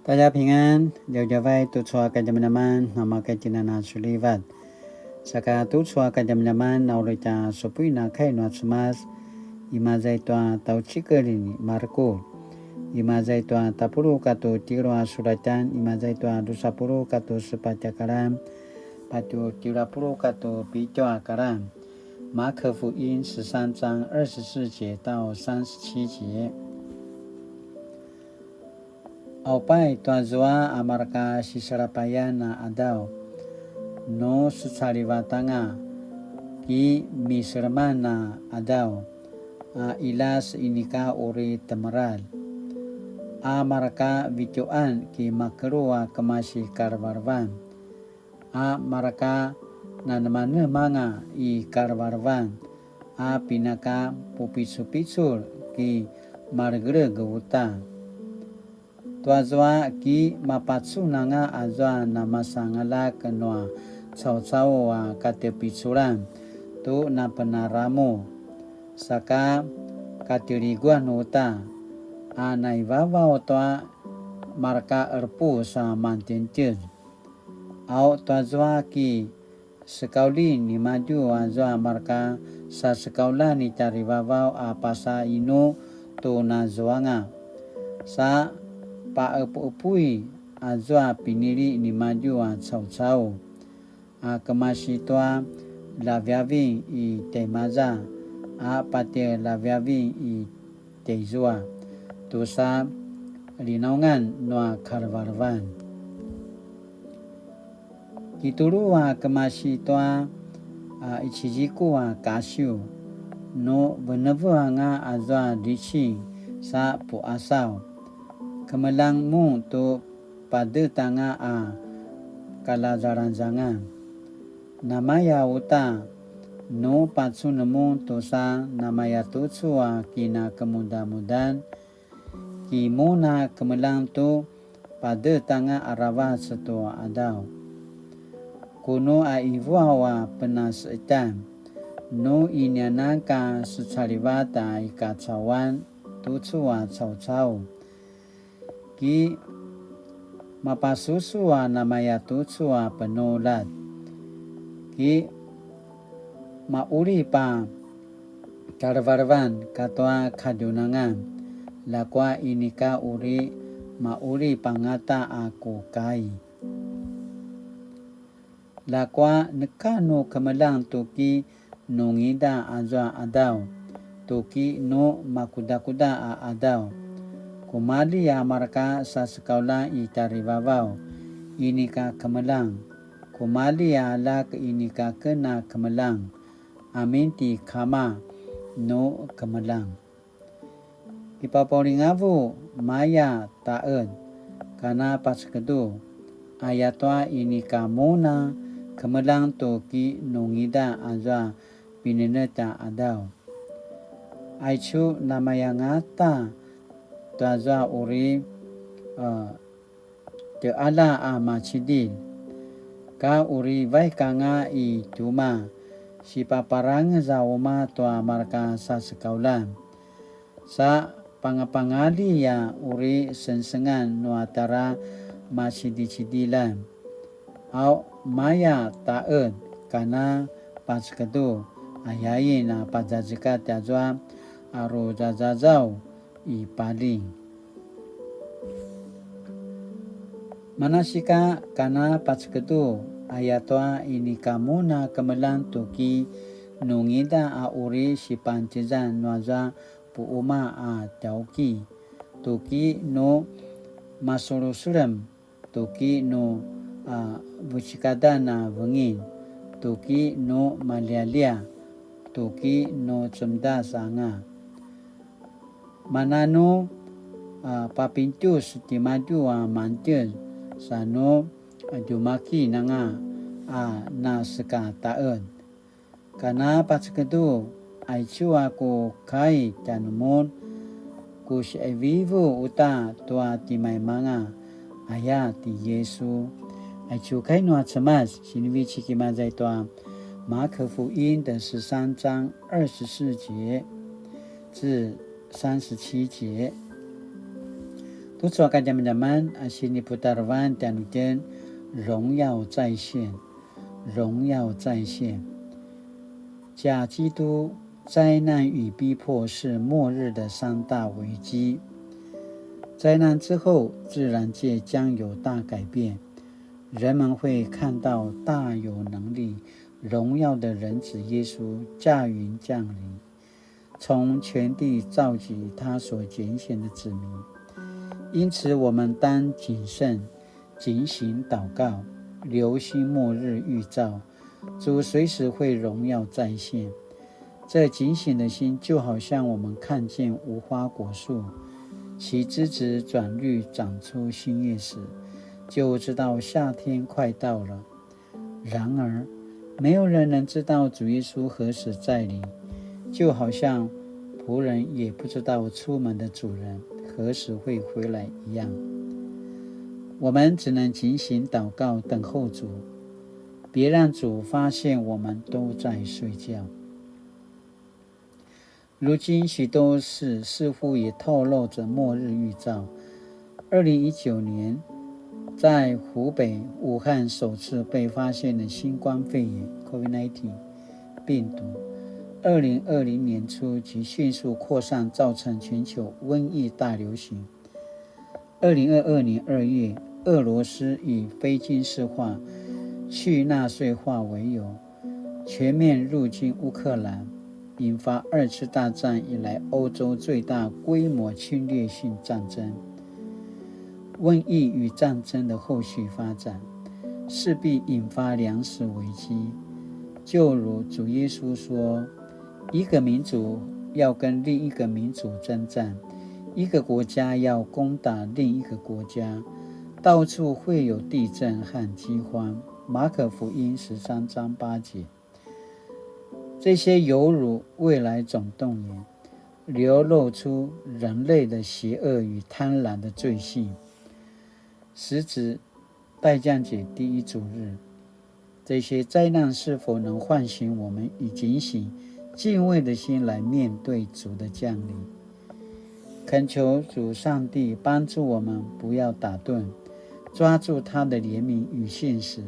大家平安，六九vai tu chua ka teman-teman, nama ka jinana sulivat. Saka tu chua ka teman-teman, na ulita sopui na kai no sumas, imazai tua tau chikerini Marko. Imazai tua tapuru katu tiro suratan, imazai tua dusapuru katu sepatakaram, patu tirapuru katu pito akaram. 马可福音13章24节到37节。Aupay tuazua amarka sisarapayan na adaw no susalivatanga ki misraman na adaw ilas inika uri tamaral amarka videoan ki makrua kamasi karbarvan amarka nanamane manga i karbarvan pinaka pupisu-pisur ki margre gawuta tuazwa ki mapatsu nanga azwa namasangala kenwa caw-caw katepitsuran tu na penaramu saka katiriguan uta anaivawa otoa marka erpu sa mantintir au tuazwa ki sekauli ni maju azwa marka sa sekaula ni tarivavau apasa inu tu na zoanga sa paepupui azwa pinili ni maju caw-caw kemasitoa laviavi i temaza pate laviavi i teizua tusa linaungan noa karvarvan kituru kemasitoa ichijiku kasyu no benevu nga azwa dici sa puasau kemelang mu tu pada tanga kalazaranjangan namaya uta no patsu nemu tusa namaya tutsu kina kemudamudan kimuna kemelang tu pada tanga arawa setu adau kuno aiwa penasitan no inyanaka sucarivata ikacawan tutsu caw-caw ki mapasusu namaya tutsu penolat ki mauri pa karvarvan katwa kadunangan lakwa inika uri mauri pangata aku kai lakwa nekano kemelang tuki nungida azwa adaw tuki no makuda-kuda adaw kumali marka sa sekaula itarivavau inika kemelang kumali alak inika kena kemelang aminti kama no kemelang ipaporingavu maya taed kana paskedu ayatwa inika mona kemelang toki nungida azwa pineneta adaw aichu namaya ngata tazwa uri te ala machidil ka uri vai kanga i tuma si paparang za uma to marka sa sekaulan sa pangapangali ya uri sensengan nuatara machidi-chidilan au maya taed kana paskedu ayayi na pajajika tazwa aro jajazau i paling manasika kana paskedu ayatwa ini kamuna kemelang tuki nungida uri si pancizan nuaza puuma tauki tuki no masurusurem tuki no buchikada na vengin tuki no malialia tuki no cemda sanga manano papintus timaju mantil sano jumaki nanga na seka taed kana paskedu aichu aku kai tanumon kus evivu uta tua timai manga aya ti Yesu aichu kai no atsamas sinvi chikima zai tua 马可福音的13章24节至37节督促大家们sini putarwan dan hujan荣耀再现，荣耀再现。假基督灾难与逼迫是末日的三大危机。灾难之后，自然界将有大改变，人们会看到大有能力、荣耀的人子耶稣驾云降临，从全地召集他所拣选的子民。因此，我们当谨慎、警醒祷告，留心末日预兆，主随时会荣耀再现。这警醒的心，就好像我们看见无花果树，其枝子转绿，长出新叶时，就知道夏天快到了。然而，没有人能知道主耶稣何时再临，就好像仆人也不知道出门的主人何时会回来一样。我们只能警醒祷告，等候主，别让主发现我们都在睡觉。如今许多事似乎也透露着末日预兆。2019年，在湖北武汉首次被发现的新冠肺炎 COVID-19 病毒，2020年初即迅速扩散，造成全球瘟疫大流行。2022年2月，俄罗斯以非军事化、去纳粹化为由，全面入侵乌克兰，引发2次大战以来欧洲最大规模侵略性战争。瘟疫与战争的后续发展，势必引发粮食危机。就如主耶稣说，一个民族要跟另一个民族征战，一个国家要攻打另一个国家，到处会有地震和饥荒。马可福音13章8节。这些犹如未来总动员，流露出人类的邪恶与贪婪的罪性。时值待降节第一主日，这些灾难是否能唤醒我们以警醒、敬畏的心来面对主的降临？恳求主上帝帮助我们不要打盹，抓住他的怜悯与信实，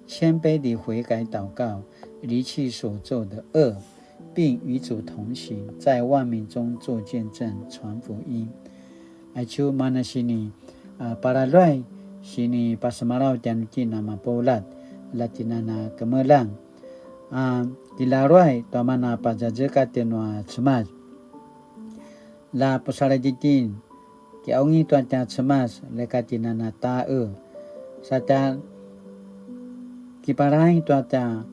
谦卑地悔改祷告，离弃所做的恶，并与主同行，在万民中做见证，传福音。Acu mana sini para loy sini pasamalau dan tina mapolat latinana kemelang dilaroi to mana pajajeka tenwa cemas la pusarajitin ki aungi to ta cemas lekatinana tae sata ki parai to ta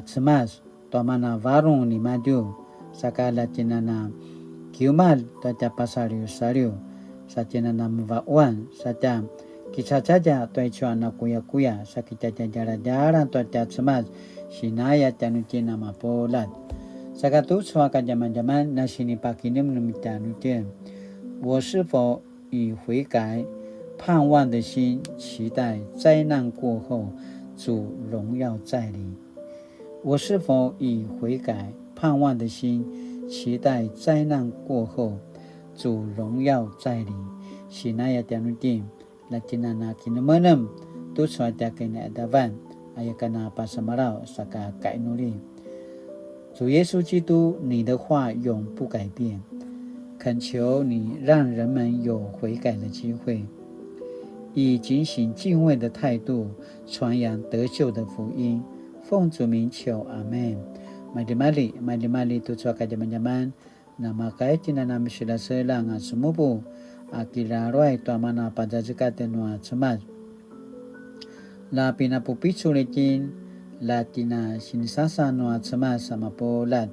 cemas to mana varung ni maju sakala tinana kiumal to ta pasariu sariu satina namvawan sata kisah saja toy chuana kuya sakita jara to ta cemas sinaya tanutina mapolat sakatu suaka zaman na sinipakinim numitanuten 我是否以悔改盼望的心期待灾难过后主荣耀再临？我是否以悔改盼望的心期待灾难过后主荣耀再临？Sinaya tanutin latinana kinemenem tu suata kene adavan ayakana pasamarau saka kainuli。主耶稣基督，你的话永不改变，恳求你让人们有悔改的机会，以警醒敬畏的态度传扬得救的福音。奉主名求，阿们。Mali tu suaka zaman nama kaitina nama sila selang sumubu akila roi tu mana pada zekaten wa cemas la pina pupicu lekin latina sinisasa no cemas sama polat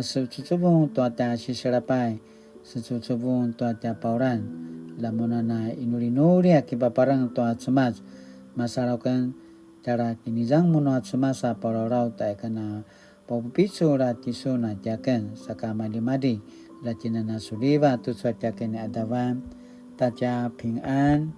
secucubung tu ata siserapai secucubung tu ata pauran lamunana inuri akibat parang tu cemas masalahkan cara kinizang muno cemas parorau ta kana Popicu ratisu na jaken saka madi-madi latina na suliva tu suat jaken adawan taja 平安